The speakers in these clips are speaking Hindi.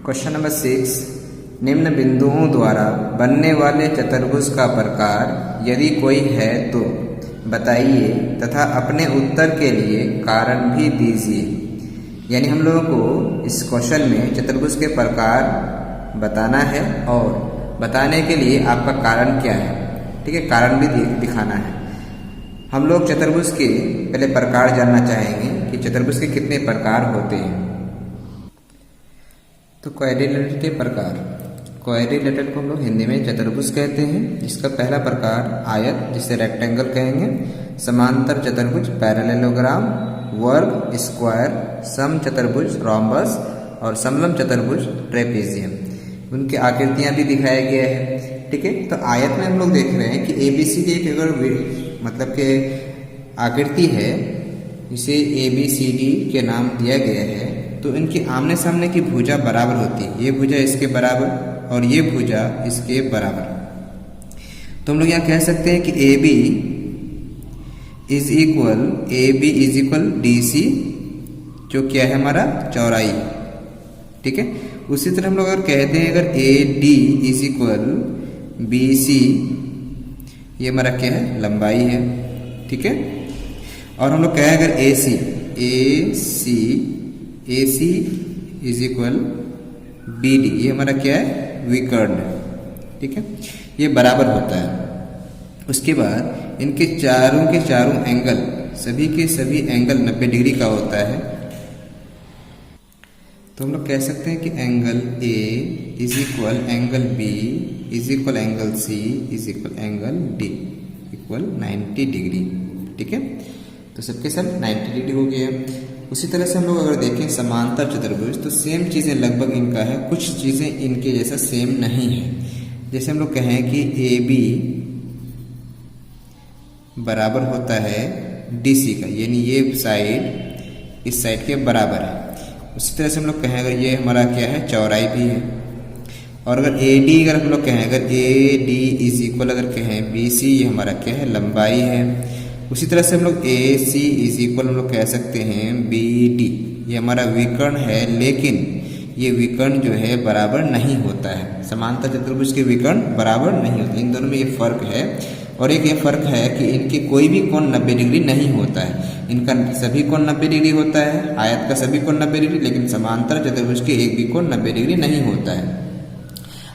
क्वेश्चन नंबर 6, निम्न बिंदुओं द्वारा बनने वाले चतुर्भुज का प्रकार यदि कोई है तो बताइए तथा अपने उत्तर के लिए कारण भी दीजिए। यानी हम लोगों को इस क्वेश्चन में चतुर्भुज के प्रकार बताना है और बताने के लिए आपका कारण क्या है, ठीक है, कारण भी दिखाना है। हम लोग चतुर्भुज के पहले प्रकार जानना चाहेंगे कि चतुर्भुज के कितने प्रकार होते हैं। तो क्वाड्रिलेटरल के प्रकार, क्वाड्रिलेटरल को हम लोग हिंदी में चतुर्भुज कहते हैं। इसका पहला प्रकार आयत, जिसे रेक्टेंगल कहेंगे, समांतर चतुर्भुज पैरेललोग्राम, वर्ग स्क्वायर, सम चतुर्भुज रोम्बस और समलंब चतुर्भुज ट्रेपेजियम। उनकी आकृतियां भी दिखाया गया है, ठीक है। तो आयत में हम लोग देख रहे हैं कि ABCD एक अगर मतलब के आकृति है, इसे ABCD के नाम दिया गया है, तो इनकी आमने सामने की भुजा बराबर होती है। ये भुजा इसके बराबर और ये भुजा इसके बराबर। तो हम लोग यहाँ कह सकते हैं कि AB इज इक्वल DC, जो क्या है हमारा चौड़ाई, ठीक है। उसी तरह हम लोग अगर कहते हैं अगर AD इज इक्वल BC, ये हमारा क्या है लंबाई है, ठीक है। और हम लोग कहें अगर AC इज इक्वल BD, ये हमारा क्या है विकर्ण, ठीक है, ये बराबर होता है। उसके बाद इनके चारों के चारों एंगल, सभी के सभी एंगल 90 डिग्री का होता है। तो हम लोग कह सकते हैं कि angle A is equal angle B is equal angle C is equal angle D equal 90 degree, ठीक है। तो सबके सब 90 डिग्री हो गया। उसी तरह से हम लोग अगर देखें समांतर चतुर्भुज, तो सेम चीज़ें लगभग इनका है, कुछ चीज़ें इनके जैसा सेम नहीं है। जैसे हम लोग कहें कि AB बराबर होता है DC का, यानी ये साइड इस साइड के बराबर है। उसी तरह से हम लोग कहें अगर ये हमारा क्या है चौड़ाई भी है। और अगर AD अगर हम लोग कहें अगर AD इज इक्वल अगर कहें BC, ये हमारा क्या है लंबाई है। उसी तरह से हम लोग AC इज इक्वल हम लोग कह सकते हैं BD, ये हमारा विकर्ण है, लेकिन ये विकर्ण जो है बराबर नहीं होता है। समांतर चतुर्भुज के विकर्ण बराबर नहीं होते, इन दोनों में ये फर्क है। और एक ये फर्क है कि इनके कोई भी कोण 90 डिग्री नहीं होता है। इनका सभी कोण 90 डिग्री होता है, आयत का सभी कोण 90 डिग्री, लेकिन समांतर चतुर्भुज के एक भी कोण 90 डिग्री नहीं होता है।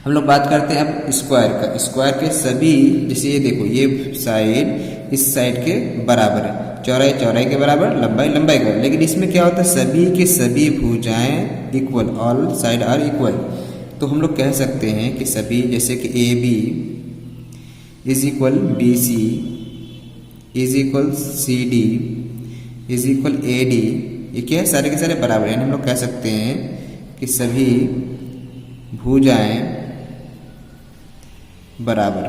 हम लोग बात करते हैं अब स्क्वायर का। स्क्वायर के सभी, जैसे ये देखो, ये साइड इस साइड के बराबर है, चौड़ाई चौड़ाई के बराबर, लंबाई लंबाई के बराबर, लेकिन इसमें क्या होता है सभी के सभी भुजाएं equal, all side are equal. तो हम लोग कह सकते हैं कि सभी, जैसे कि AB is equal BC is equal CD is equal AD, ये क्या है सारे के सारे बराबर है। यानी हम लोग कह सकते हैं कि सभी भुजाएं बराबर,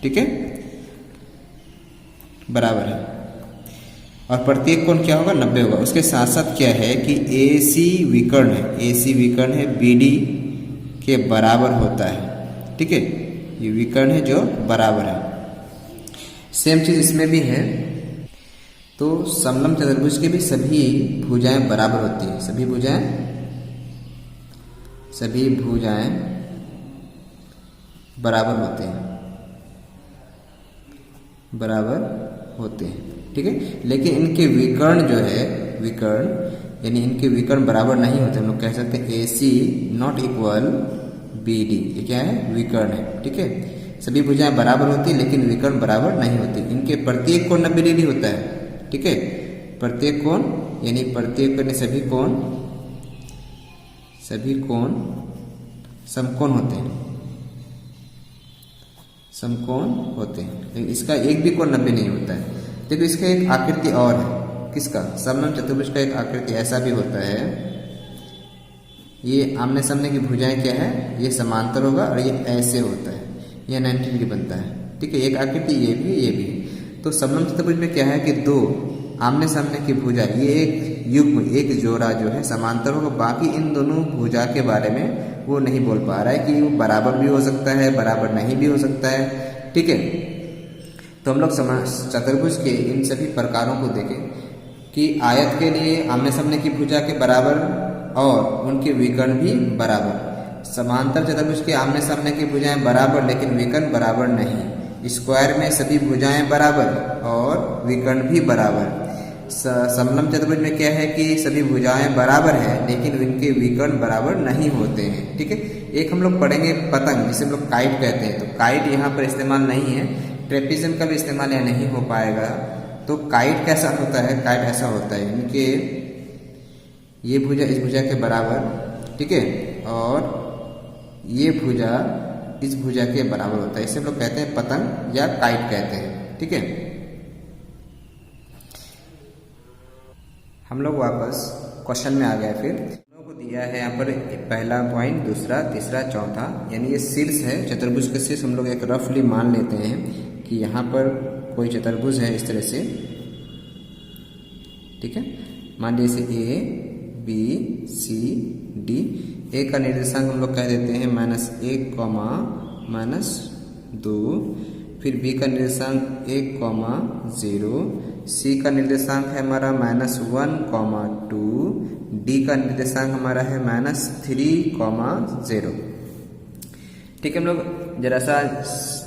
ठीक है, बराबर है। और प्रत्येक कोण क्या होगा 90 होगा। उसके साथ साथ क्या है कि AC विकर्ण है, AC विकर्ण है BD के बराबर होता है, ठीक है, ये विकर्ण है जो बराबर है। सेम चीज इसमें भी है। तो समलंब चतुर्भुज के भी सभी भुजाएं बराबर होती है, सभी भुजाएं बराबर होते हैं, ठीक है। लेकिन इनके विकर्ण जो है, विकर्ण यानी इनके विकर्ण बराबर नहीं होते। हम लोग कह सकते हैं AC नॉट इक्वल BD, ये क्या है विकर्ण है, ठीक है। सभी भुजाएं बराबर होती है लेकिन विकर्ण बराबर नहीं होती। इनके प्रत्येक कोण 90 डिग्री होता है, ठीक है। प्रत्येक कोण यानी प्रत्येक सभी कोण समकोण होते हैं, लेकिन इसका एक भी कोण 90 नहीं होता है। देखो इसका एक आकृति और है, किसका, समलंब चतुर्भुज का एक आकृति ऐसा भी होता है। ये आमने सामने की भुजाएं क्या है, ये समांतर होगा और ये ऐसे होता है, ये 90 डिग्री बनता है, ठीक है। एक आकृति ये भी। तो समलंब चतुर्भुज में क्या है कि दो आमने सामने की भुजा, ये एक युग्म, एक जोड़ा जो है समांतर होगा। बाकी इन दोनों भुजा के बारे में वो नहीं बोल पा रहा है कि वो बराबर भी हो सकता है, बराबर नहीं भी हो सकता है, ठीक है। तो हम लोग चतुर्भुज के इन सभी प्रकारों को देखें कि आयत के लिए आमने सामने की भुजा के बराबर और उनके विकर्ण भी बराबर। समांतर चतुर्भुज के आमने सामने की भुजाएं बराबर लेकिन विकर्ण बराबर नहीं। स्क्वायर में सभी भुजाएं बराबर और विकर्ण भी बराबर। समलंब चतुर्भुज में क्या है कि सभी भुजाएं बराबर है लेकिन उनके विकर्ण बराबर नहीं होते हैं। ठीक है, एक हम लोग पढ़ेंगे पतंग, जिसे हम लोग काइट कहते हैं। तो काइट यहाँ पर इस्तेमाल नहीं है, ट्रेपीजियम का भी इस्तेमाल यहाँ नहीं हो पाएगा। तो काइट कैसा होता है, काइट ऐसा होता है इनके ये भुजा इस भुजा के बराबर, ठीक है, और ये भुजा इस भुजा के बराबर होता है। इसे हम लोग कहते हैं पतंग या काइट कहते हैं। ठीक है, हम लोग वापस क्वेश्चन में आ गए। फिर हम लोग को दिया है यहाँ पर पहला पॉइंट, दूसरा, तीसरा, चौथा, यानी ये शीर्ष है चतुर्भुज के शीर्ष। हम लोग एक रफली मान लेते हैं कि यहाँ पर कोई चतुर्भुज है इस तरह से। ठीक है, मान लीजिए ए बी सी डी। ए का निर्देशांक हम लोग कह देते हैं -1, -2। फिर बी का निर्देशांक 1, 0। सी का निर्देशांक है हमारा -1, 2। डी का निर्देशांक हमारा है -3, 0। ठीक है, हम लोग जरा सा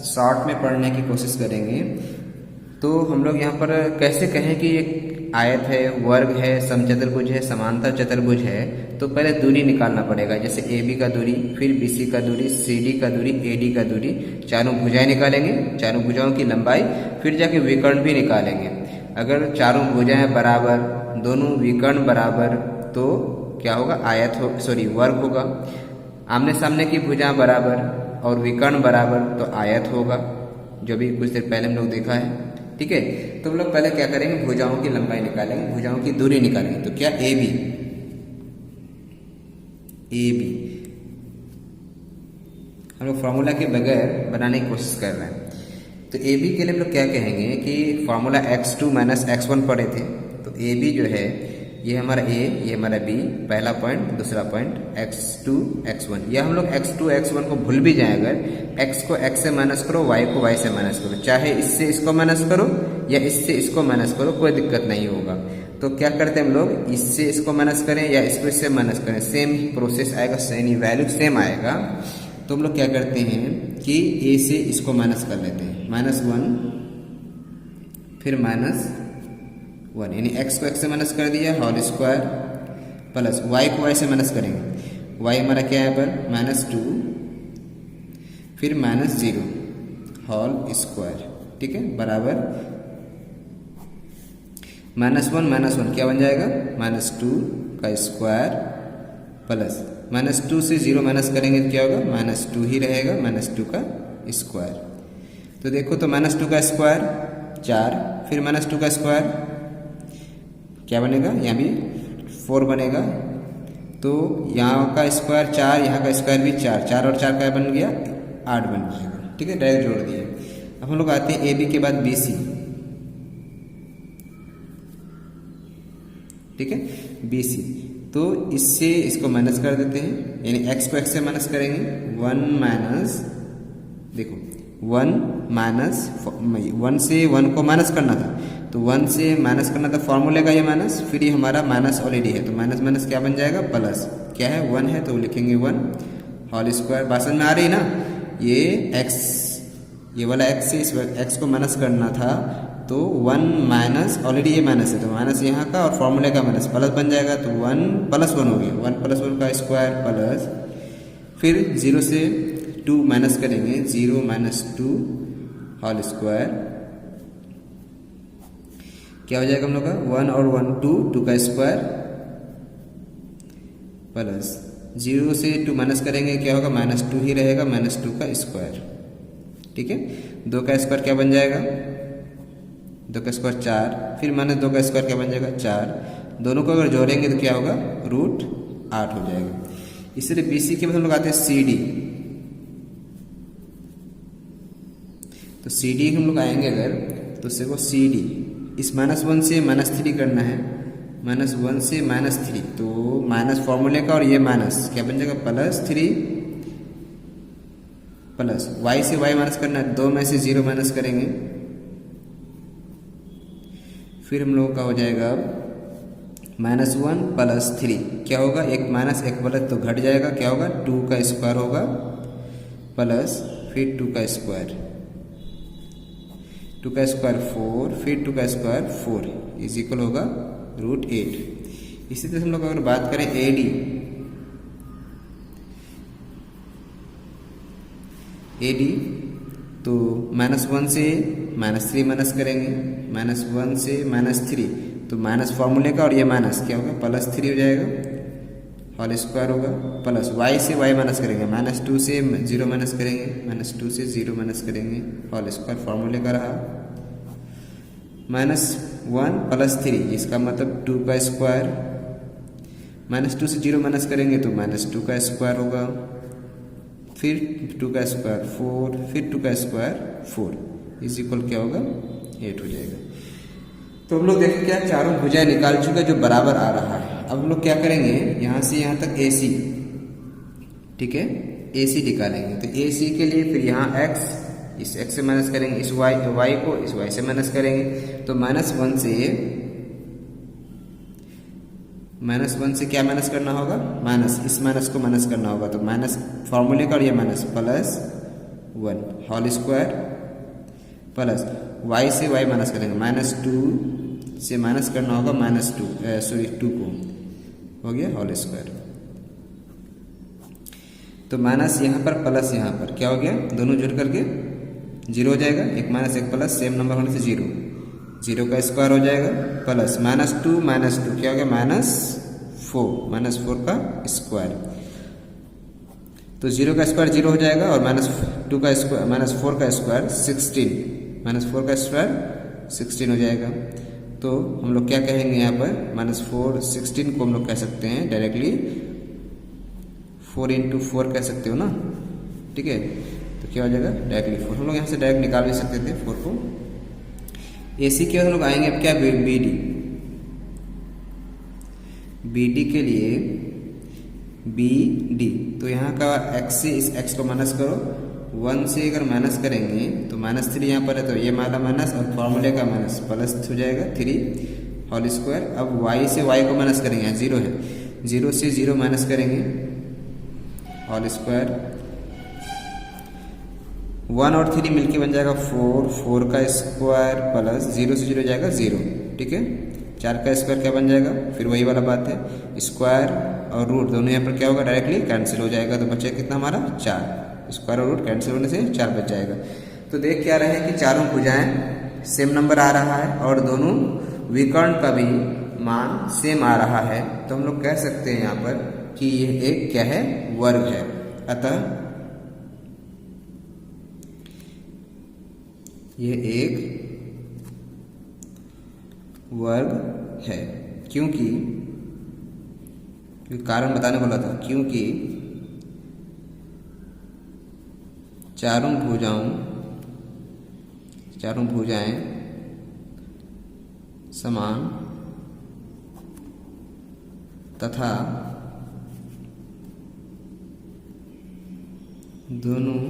शॉर्ट में पढ़ने की कोशिश करेंगे। तो हम लोग यहाँ पर कैसे कहें कि एक आयत है, वर्ग है, समचतुर्भुज है, समांतर चतुर्भुज है, तो पहले दूरी निकालना पड़ेगा। जैसे ए बी का दूरी, फिर बी सी का दूरी, सी डी का दूरी, ए डी का दूरी, चारों भुजाएं निकालेंगे, चारों भुजाओं की लंबाई, फिर जाके विकर्ण भी निकालेंगे। अगर चारों भुजाएं बराबर, दोनों विकर्ण बराबर, तो क्या होगा, आयत हो, सॉरी वर्ग होगा। आमने सामने की भुजाएं बराबर और विकर्ण बराबर, तो आयत होगा, जो भी कुछ देर पहले हम लोग देखा है। ठीक है, तो हम लोग पहले क्या करेंगे, भुजाओं की लंबाई निकालेंगे, भुजाओं की दूरी निकालेंगे। तो क्या ए बी हम लोग फॉर्मूला के बगैर बनाने की कोशिश कर रहे हैं। तो ए बी के लिए हम लोग क्या कहेंगे कि फॉर्मूला x2 - x1 पढ़े थे। तो ए बी जो है ये हमारा ए, ये हमारा बी, पहला पॉइंट, दूसरा पॉइंट, x2 x1। या हम लोग x2 x1 को भूल भी जाए, अगर x को x से माइनस करो, y को y से माइनस करो, चाहे इससे इसको माइनस करो या इससे इसको माइनस करो, कोई दिक्कत नहीं होगा। तो क्या करते हैं हम लोग, इससे इसको माइनस करें या इसको इससे माइनस करें, सेम प्रोसेस आएगा, यानी वैल्यू सेम आएगा। तो हम लोग क्या करते हैं कि a से इसको माइनस कर लेते हैं, -1, फिर -1, यानी x को x से माइनस कर दिया, होल स्क्वायर, प्लस y को y से माइनस करेंगे, y हमारा क्या है पर -2, फिर -0, होल स्क्वायर। ठीक है, बराबर -1 क्या बन जाएगा, -2 का स्क्वायर, प्लस -2 से 0 माइनस करेंगे तो क्या होगा, -2 ही रहेगा, -2 का स्क्वायर। तो देखो, तो -2 का स्क्वायर 4, फिर -2 का स्क्वायर क्या बनेगा, यहाँ भी 4 बनेगा। तो यहाँ का स्क्वायर 4, यहाँ का स्क्वायर भी 4, 4 और 4 क्या बन गया, 8 बन जाएगा। ठीक है, डायरेक्ट जोड़ दिए। अब हम लोग आते हैं ए बी के बाद बी सी। ठीक है, बी सी, तो इससे इसको माइनस कर देते हैं, यानी x को x से माइनस करेंगे, 1 से 1 को माइनस करना था, तो 1 से माइनस करना था, फॉर्मूले का ये माइनस, फिर ये हमारा माइनस ऑलरेडी है, तो माइनस माइनस क्या बन जाएगा, प्लस। क्या है, 1 है तो लिखेंगे 1, होल स्क्वायर। बात समझ में आ रही है ना, ये x, ये वाला x से इस x को माइनस करना था, तो 1 माइनस, ऑलरेडी ये माइनस है तो माइनस यहाँ का और फॉर्मूले का माइनस, प्लस बन जाएगा, तो 1 + 1 हो गया, 1 + 1 का स्क्वायर, प्लस फिर 0 से 2 माइनस करेंगे, 0 - 2 होल स्क्वायर। क्या हो जाएगा हम लोग का, 1 और 1 2 का स्क्वायर, प्लस 0 से 2 माइनस करेंगे, क्या होगा, -2 ही रहेगा, -2 का स्क्वायर। ठीक है, 2 का स्क्वायर क्या बन जाएगा, 2 का स्क्वायर 4, फिर -2 का स्क्वायर क्या बन जाएगा, 4। दोनों को अगर जोड़ेंगे तो क्या होगा, √8 हो जाएगा। इसलिए बी सी के बाद हम लोग आते हैं सी डी। तो सी डी हम लोग आएंगे अगर, तो देखो सी डी, इस -1 से -3 करना है, -1 से -3, तो माइनस फॉर्मूले का और ये माइनस क्या बन जाएगा, +3, प्लस y से y माइनस करना है, 2 में से 0 माइनस करेंगे, फिर हम लोगों का हो जाएगा -1 प्लस 3 क्या होगा, एक माइनस एक प्लस तो घट जाएगा, क्या होगा 2 का स्क्वायर होगा प्लस फिर 2 का स्क्वायर, 2 का स्क्वायर 4, फिर 2 का स्क्वायर 4 इज इक्वल होगा √8। इसी तरह हम लोग अगर बात करें AD तो -1 से -3 माइनस करेंगे, -1 से -3 तो माइनस फार्मूले का और ये माइनस क्या होगा +3 हो जाएगा, होल स्क्वायर होगा, प्लस y से y माइनस करेंगे, -2 से 0 माइनस करेंगे, -2 से 0 माइनस करेंगे, होल स्क्वायर फार्मूले का रहा, -1 प्लस 3 इसका मतलब 2 का स्क्वायर, -2 से 0 माइनस करेंगे तो -2 का स्क्वायर होगा, फिर 2 का स्क्वायर 4, फिर 2 का स्क्वायर 4 इज इक्वल क्या होगा 8 हो जाएगा। तो हम लोग देखें क्या चारों भुजाएं निकाल चुके जो बराबर आ रहा है। अब हम लोग क्या करेंगे यहाँ से यहाँ तक AC, ठीक है, AC निकालेंगे। तो AC के लिए फिर यहाँ x, इस x से माइनस करेंगे, इस y को इस y से माइनस करेंगे, तो -1 से क्या माइनस करना होगा, माइनस, इस माइनस को माइनस करना होगा, तो माइनस फॉर्मूले का और ये minus +1 whole square plus y से y माइनस करेंगे, -2 से माइनस करना होगा -2 को, हो गया होल स्क्वायर। तो माइनस यहाँ पर प्लस यहाँ पर क्या हो गया, दोनों जुड़ करके 0 हो जाएगा, एक माइनस एक प्लस सेम नंबर होने से 0 का स्क्वायर हो जाएगा, प्लस -2 क्या हो गया -4 का स्क्वायर, तो 0 का स्क्वायर 0 हो जाएगा और -4 का स्क्वायर 16, -4 का स्क्वायर 16 हो जाएगा। तो हम लोग क्या कहेंगे यहाँ पर -4 16 को हम लोग कह सकते हैं डायरेक्टली 4 × 4 कह सकते हो ना, ठीक है। तो क्या हो जाएगा डायरेक्टली 4, हम लोग यहाँ से डायरेक्ट निकाल भी सकते थे 4 को। AC के हम लोग आएंगे अब क्या BD के लिए BD, तो यहाँ का x से इस x को माइनस करो, 1 से अगर माइनस करेंगे तो -3 यहाँ पर है तो ये वाला माइनस और फॉर्मूले का माइनस प्लस हो जाएगा 3 होल स्क्वायर। अब y से y को माइनस करेंगे, यहाँ 0 है, 0 से 0 माइनस करेंगे होल स्क्वायर, 1 और 3 मिलके बन जाएगा 4 का स्क्वायर प्लस 0 से 0 जाएगा 0, ठीक है, 4 का स्क्वायर क्या बन जाएगा, फिर वही वाला बात है, स्क्वायर और रूट दोनों यहाँ पर क्या होगा डायरेक्टली कैंसिल हो जाएगा, तो बचेगा कितना हमारा 4, स्क्वायर और रूट कैंसिल होने से 4 बच जाएगा। तो देख क्या रहे हैं कि चारों भुजाएं सेम नंबर आ रहा है और दोनों विकर्ण का भी मान सेम आ रहा है, तो हम लोग कह सकते हैं यहाँ पर कि यह एक क्या है वर्ग है। अतः यह एक वर्ग है, क्योंकि कारण बताने वाला था, क्योंकि चारों भुजाएं समान तथा दोनों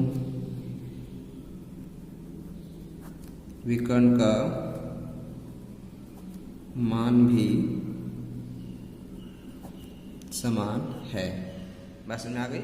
विकर्ण का मान भी समान है। बात समझ में आ गई।